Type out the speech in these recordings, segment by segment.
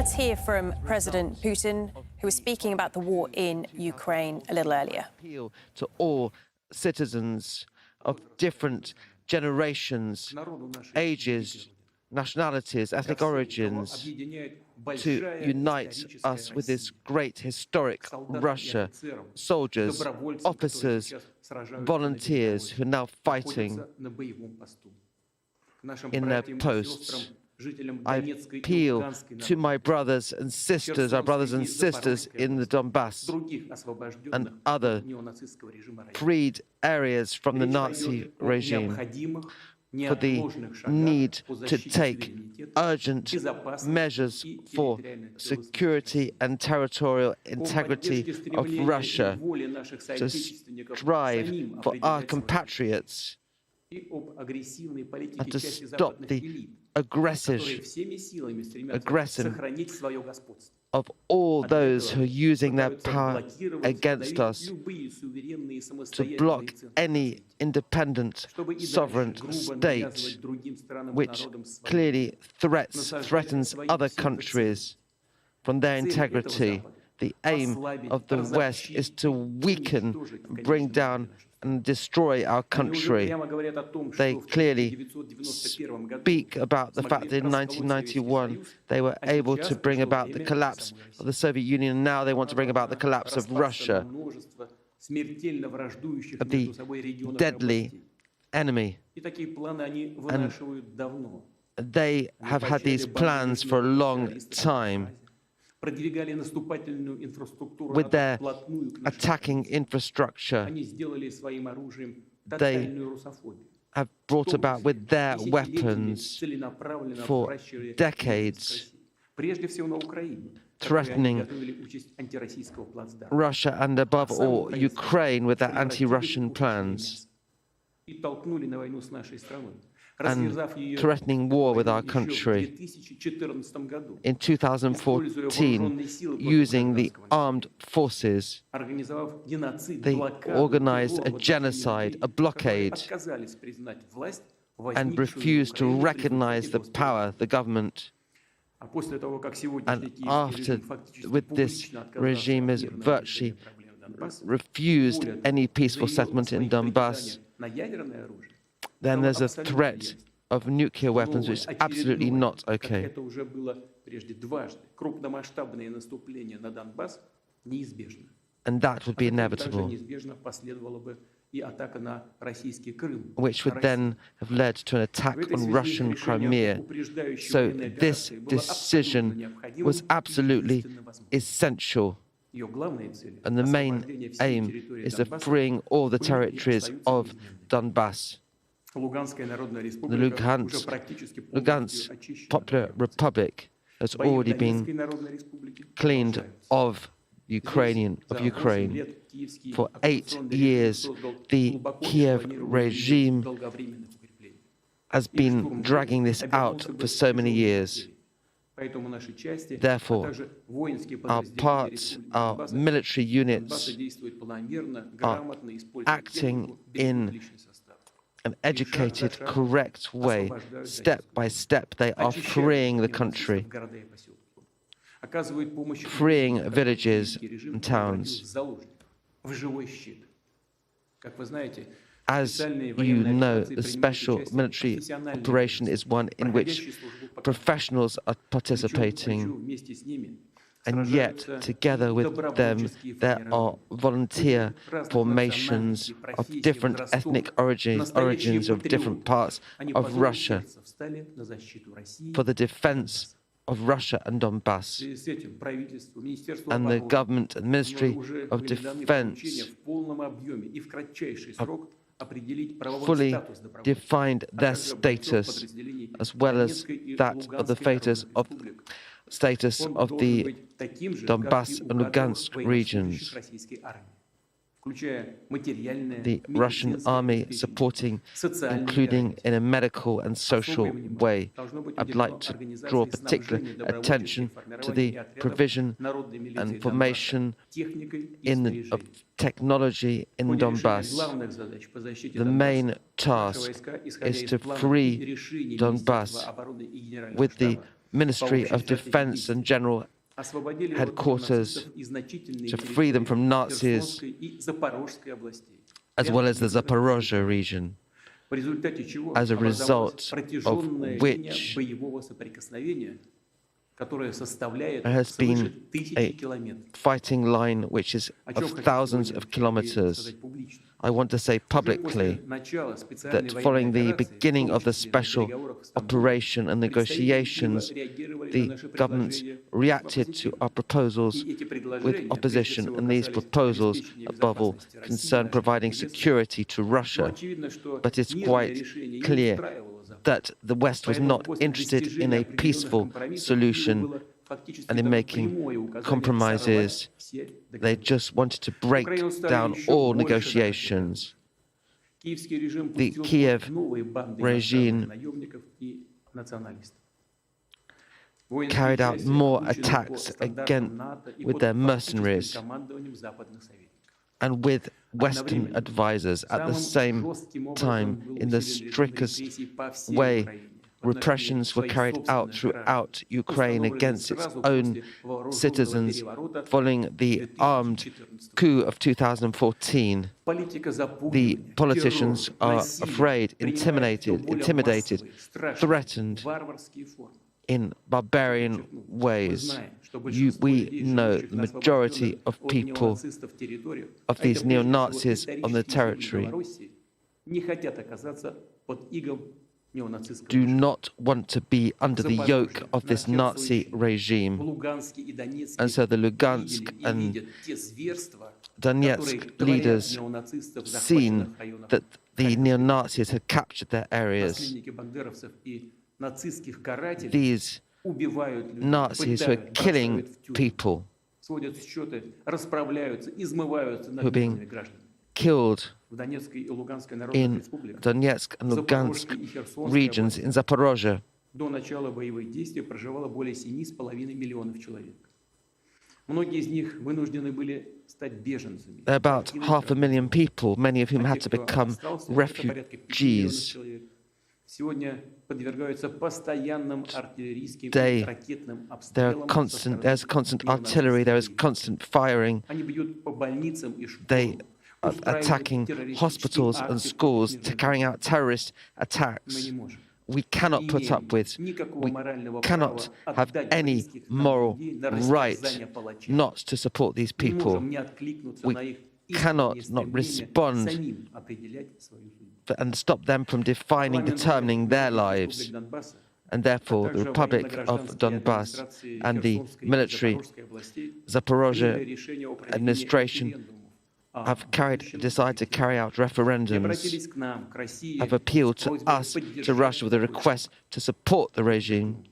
Let's hear from President Putin, who was speaking about the war in Ukraine a little earlier. Appeal to all citizens of different generations, ages, nationalities, ethnic origins, to unite us with this great historic Russia, soldiers, officers, volunteers who are now fighting in their posts. I appeal to my brothers and sisters, our brothers and sisters in the Donbass and other freed areas from the Nazi regime for the need to take urgent measures for security and territorial integrity of Russia, to strive for our compatriots and to stop the aggression of all those who are using their power against us to block any independent sovereign state which clearly threatens other countries from their integrity. The aim of the West is to weaken, bring down and destroy our country. They clearly speak about the fact that in 1991 they were able to bring about the collapse of the Soviet Union, and now they want to bring about the collapse of Russia, of the deadly enemy. And they have had these plans for a long time. With their attacking infrastructure, they have brought about with their weapons for decades, threatening Russia and above all Ukraine with their anti-Russian plans, and threatening war with our country. In 2014, using the armed forces, they organized a genocide, a blockade, and refused to recognize the power, the government. And after, with this regime has virtually refused any peaceful settlement in Donbass, then there's a threat of nuclear weapons, which is absolutely not okay. And that would be inevitable, which would then have led to an attack on Russian Crimea. So this decision was absolutely essential. And the main aim is the freeing all the territories of Donbass. The Lugansk Popular Republic has already been cleaned of Ukraine. For 8 years, the Kiev regime has been dragging this out for so many years. Therefore, our parts, our military units are acting in an educated, correct way. Step by step, they are freeing the country, freeing villages and towns. As you know, the special military operation is one in which professionals are participating, and yet, together with them, there are volunteer formations of different ethnic origins of different parts of Russia for the defense of Russia and Donbass. And the government and Ministry of Defense have fully defined their status, as well as that of the status of the Donbass and Lugansk regions. The Russian army supporting, including in a medical and social way. I'd like to draw particular attention to the provision and formation of technology in Donbass. The main task is to free Donbass with the Ministry of Defense and General Headquarters to free them from Nazis, as well as the Zaporozhye region, as a result of which there has been a fighting line which is of thousands of kilometers. I want to say publicly that following the beginning of the special operation and negotiations, the government reacted to our proposals with opposition, and these proposals, above all, concern providing security to Russia. But it's quite clear that the West was not interested in a peaceful solution and in making compromises. They just wanted to break down all negotiations. The Kiev regime carried out more attacks with their mercenaries and with Western advisors. At the same time, in the strictest way, repressions were carried out throughout Ukraine against its own citizens following the armed coup of 2014. The politicians are afraid, intimidated, threatened in barbarian ways. We know the majority of people, of these neo-Nazis on the territory, do not want to be under the yoke of this Nazi regime. And so the Lugansk and Donetsk leaders, seen that the neo-Nazis had captured their areas, these Nazis who are killing people, who are being killed in Donetsk and Lugansk regions in Zaporozhye. There are about 500,000 people, many of whom had to become refugees. There's constant artillery, there is constant firing. They are attacking hospitals and schools, carrying out terrorist attacks. We cannot put up with, we cannot have any moral right not to support these people. We cannot not respond and stop them from determining their lives. And therefore, the Republic of Donbass and the military Zaporozhye administration have decided to carry out referendums, have appealed to us, to Russia, with a request to support the regime.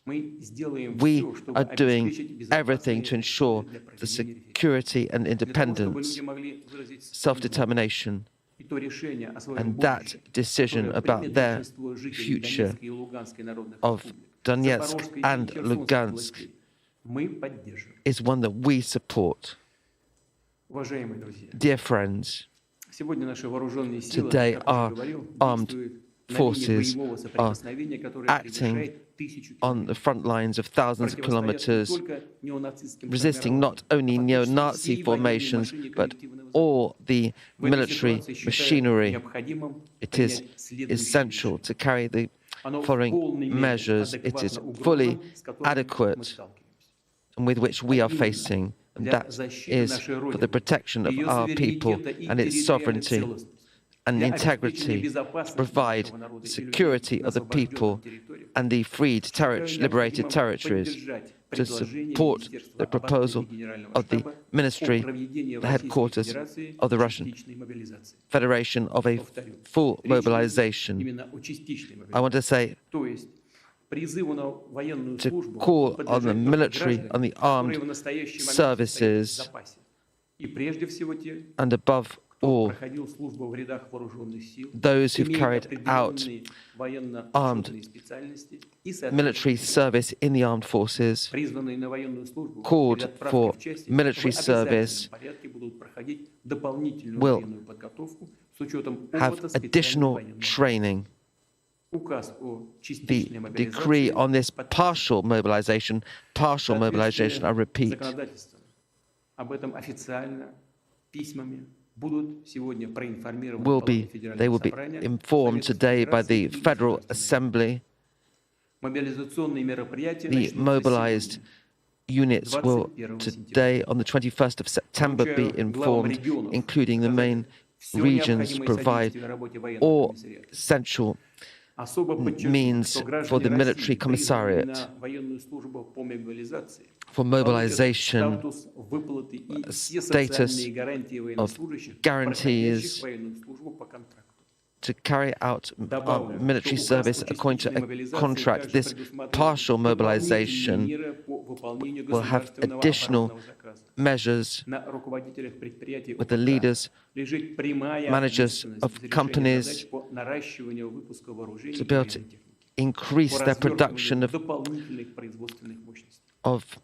We are doing everything to ensure the security and independence, self-determination, and that decision about their future of Donetsk and Lugansk is one that we support. Dear friends, today our armed forces are acting on the front lines of thousands of kilometers, resisting not only neo-Nazi formations, but all the military machinery. It is essential to carry the following measures. It is fully adequate and with which we are facing. And that is for the protection of our people and its sovereignty and integrity, to provide security of the people and the freed, liberated territories, to support the proposal of the ministry, the headquarters of the Russian Federation, of a full mobilization. I want to say, to call on the military, on the armed services, and above all, those who've carried out armed military service in the armed forces, called for military service, will have additional training the decree on this partial mobilization, I repeat, they will be informed today by the Federal Assembly. The mobilized units will today, on the 21st of September, be informed, including the main regions, provide all essential means for the military commissariat for mobilization, status of guarantees to carry out military service according to a contract. This partial mobilization will have additional measures with the leaders, managers of companies to be able to increase their production of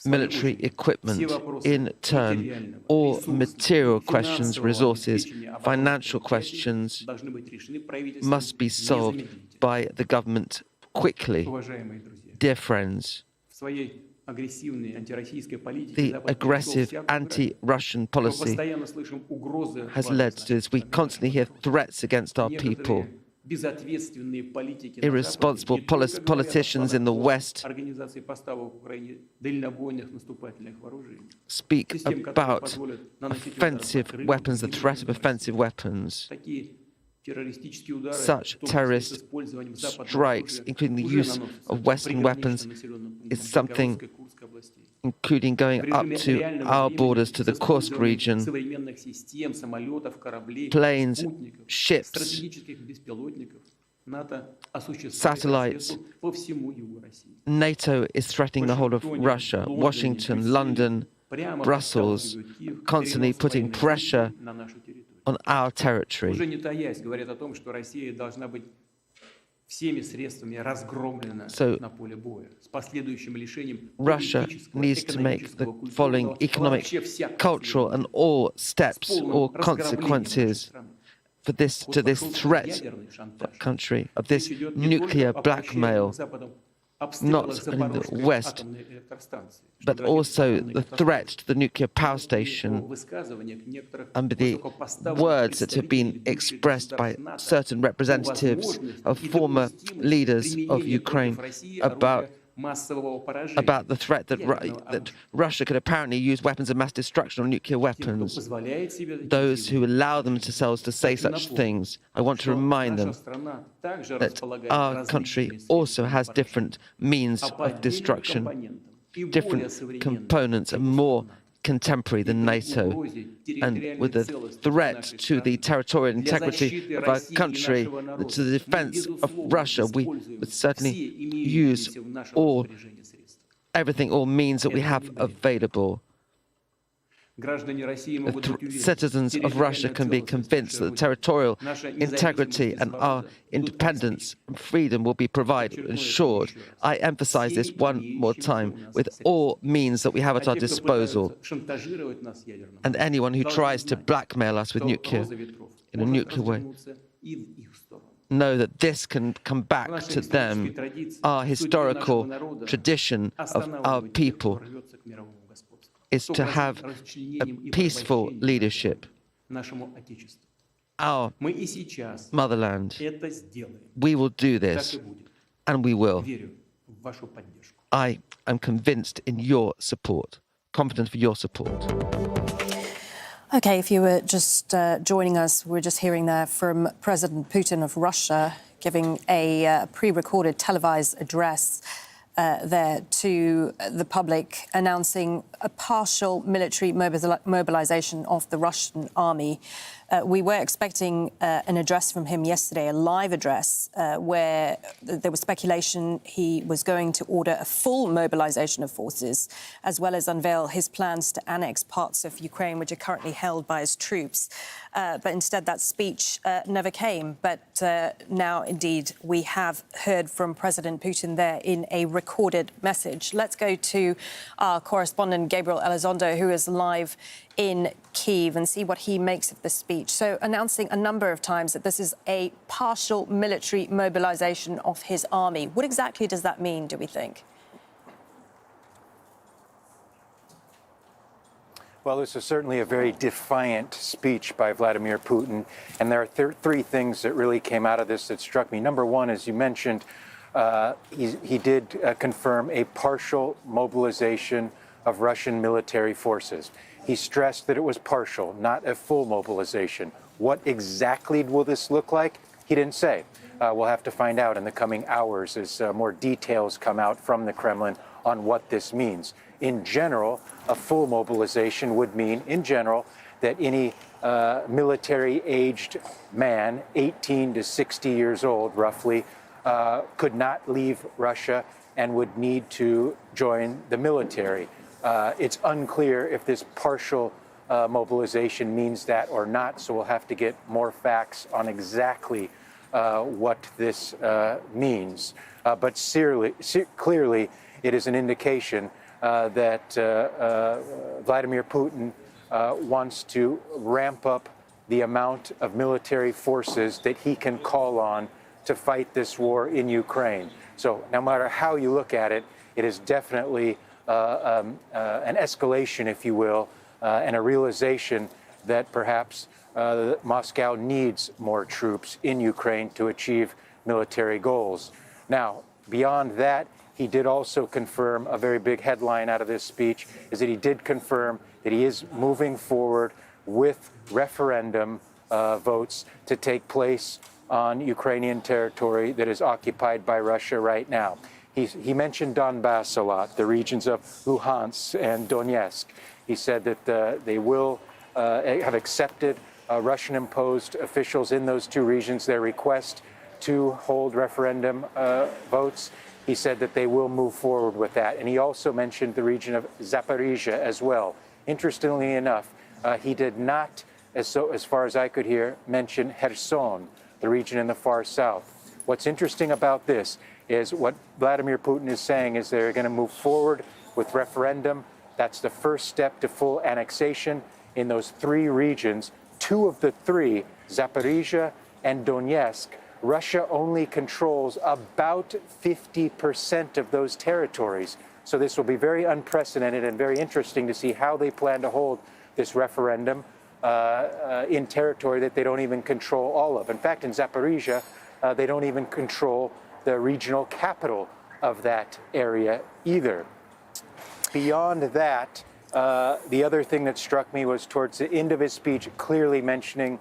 military equipment. In turn, all material questions, resources, financial questions must be solved by the government quickly. Dear friends, the aggressive anti-Russian policy has led to this. We constantly hear threats against our people. Irresponsible politicians in the West speak about offensive weapons, the threat of offensive weapons. Such terrorist strikes, including the use of Western weapons, is something including going up to our borders, to the Kursk region. Planes, ships, satellites. NATO is threatening the whole of Russia. Washington, London, Brussels, constantly putting pressure on our territory. So Russia needs to make the following economic, cultural and all steps or consequences for this threat for the country of this nuclear blackmail, not only in the West, but also the threat to the nuclear power station and the words that have been expressed by certain representatives of former leaders of Ukraine about the threat that Russia could apparently use weapons of mass destruction or nuclear weapons. Those who allow themselves to say such things, I want to remind them that our country also has different means of destruction, different components, and more contemporary than NATO. And with the threat to the territorial integrity of our country, to the defense of Russia, we would certainly use all means that we have available. Citizens of Russia can be convinced that the territorial integrity and our independence and freedom will be ensured. I emphasize this one more time, with all means that we have at our disposal. And anyone who tries to blackmail us with in a nuclear way, know that this can come back to them. Our historical tradition of our people is to have a peaceful leadership. Our motherland. We will do this, and we will. I am convinced in your support, confident for your support. OK, if you were just joining us, we're just hearing there from President Putin of Russia giving a pre-recorded televised address there to the public, announcing a partial military mobilization of the Russian army. We were expecting an address from him yesterday, a live address, where there was speculation he was going to order a full mobilization of forces, as well as unveil his plans to annex parts of Ukraine which are currently held by his troops. But instead, that speech never came. But now, indeed, we have heard from President Putin there in a recorded message. Let's go to our correspondent, Gabriel Elizondo, who is live in Kyiv, and see what he makes of the speech. So, announcing a number of times that this is a partial military mobilization of his army. What exactly does that mean, do we think? Well, this is certainly a very defiant speech by Vladimir Putin, and there are three things that really came out of this that struck me. Number one, as you mentioned, he did confirm a partial mobilization of Russian military forces. He stressed that it was partial, not a full mobilization. What exactly will this look like? He didn't say. We'll have to find out in the coming hours as more details come out from the Kremlin on what this means. In general, a full mobilization would mean, in general, that any military-aged man, 18 to 60 years old, roughly, could not leave Russia and would need to join the military. It's unclear if this partial mobilization means that or not, so we'll have to get more facts on exactly what this means. But clearly, it is an indication that Vladimir Putin wants to ramp up the amount of military forces that he can call on to fight this war in Ukraine. So no matter how you look at it, it is definitely an escalation, if you will, and a realization that perhaps Moscow needs more troops in Ukraine to achieve military goals. Now, beyond that, he did also confirm, a very big headline out of this speech, is that he did confirm that he is moving forward with referendum votes to take place on Ukrainian territory that is occupied by Russia right now. He mentioned Donbass a lot, the regions of Luhansk and Donetsk. He said that they will have accepted Russian-imposed officials in those two regions their request to hold referendum votes. He said that they will move forward with that. And he also mentioned the region of Zaporizhia as well. Interestingly enough, he did not, as far as I could hear, mention Kherson, the region in the far south. What's interesting about this is what Vladimir Putin is saying is they're going to move forward with referendum. That's the first step to full annexation in those three regions. Two of the three, Zaporizhia and Donetsk, Russia only controls about 50% of those territories. So this will be very unprecedented and very interesting to see how they plan to hold this referendum in territory that they don't even control all of. In fact, in Zaporizhia, they don't even control the regional capital of that area either. Beyond that, the other thing that struck me was towards the end of his speech, clearly mentioning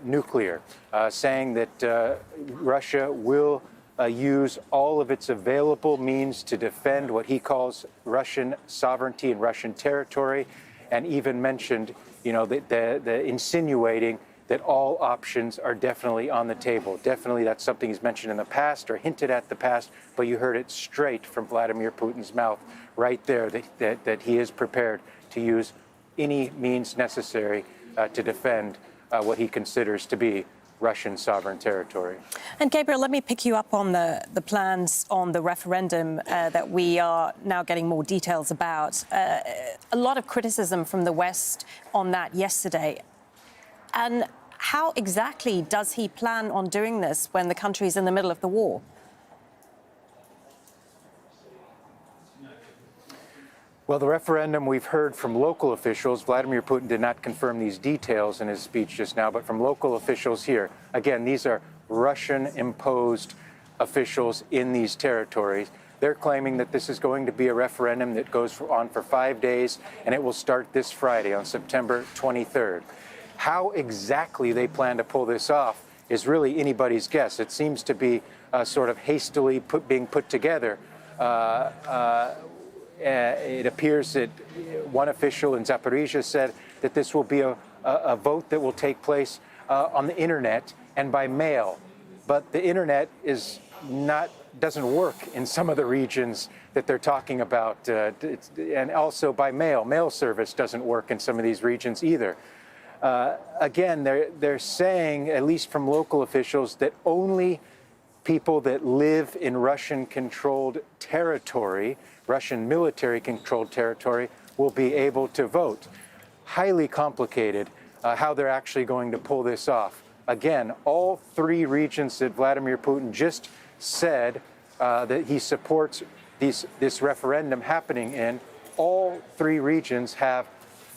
nuclear, saying that Russia will use all of its available means to defend what he calls Russian sovereignty and Russian territory, and even mentioned, the insinuating that all options are definitely on the table. Definitely that's something he's mentioned in the past or hinted at the past, but you heard it straight from Vladimir Putin's mouth right there that he is prepared to use any means necessary to defend what he considers to be Russian sovereign territory. And Gabriel, let me pick you up on the plans on the referendum that we are now getting more details about. A lot of criticism from the West on that yesterday. And how exactly does he plan on doing this when the country's in the middle of the war? Well, the referendum, we've heard from local officials. Vladimir Putin did not confirm these details in his speech just now, but from local officials here. Again, these are Russian-imposed officials in these territories. They're claiming that this is going to be a referendum that goes on for 5 days, and it will start this Friday on September 23rd. How exactly they plan to pull this off is really anybody's guess. It seems to be sort of hastily being put together. It appears that one official in Zaporizhia said that this will be a vote that will take place on the internet and by mail. But the internet doesn't work in some of the regions that they're talking about. And also by mail. Mail service doesn't work in some of these regions either. Again, they're saying, at least from local officials, that only people that live in Russian-controlled territory, Russian military-controlled territory, will be able to vote. Highly complicated how they're actually going to pull this off. Again, all three regions that Vladimir Putin just said that he supports this referendum happening in, all three regions have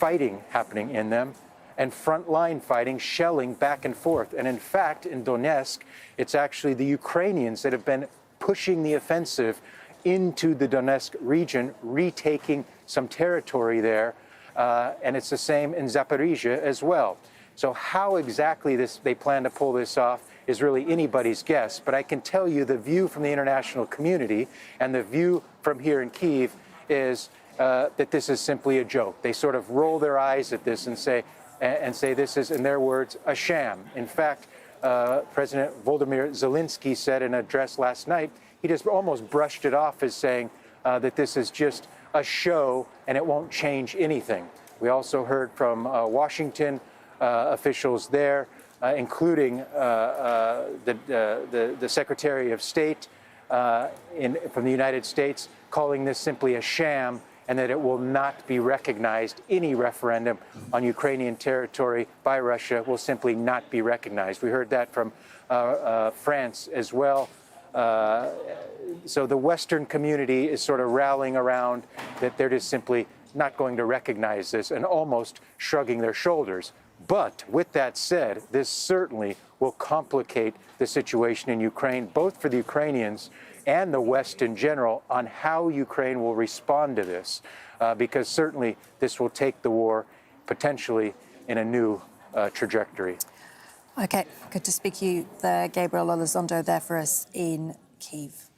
fighting happening in them and frontline fighting, shelling back and forth. And in fact, in Donetsk, it's actually the Ukrainians that have been pushing the offensive into the Donetsk region, retaking some territory there. And it's the same in Zaporizhia as well. So how exactly they plan to pull this off is really anybody's guess. But I can tell you the view from the international community and the view from here in Kyiv is that this is simply a joke. They sort of roll their eyes at this and say this is, in their words, a sham. In fact, President Volodymyr Zelensky said in an address last night, he just almost brushed it off as saying that this is just a show and it won't change anything. We also heard from Washington officials there, including the Secretary of State from the United States, calling this simply a sham and that it will not be recognized. Any referendum on Ukrainian territory by Russia will simply not be recognized. We heard that from France as well. So the Western community is sort of rallying around that they're just simply not going to recognize this and almost shrugging their shoulders. But with that said, this certainly will complicate the situation in Ukraine, both for the Ukrainians and the West in general, on how Ukraine will respond to this, because certainly this will take the war potentially in a new trajectory. Okay, good to speak to you there, Gabriel Elizondo, there for us in Kyiv.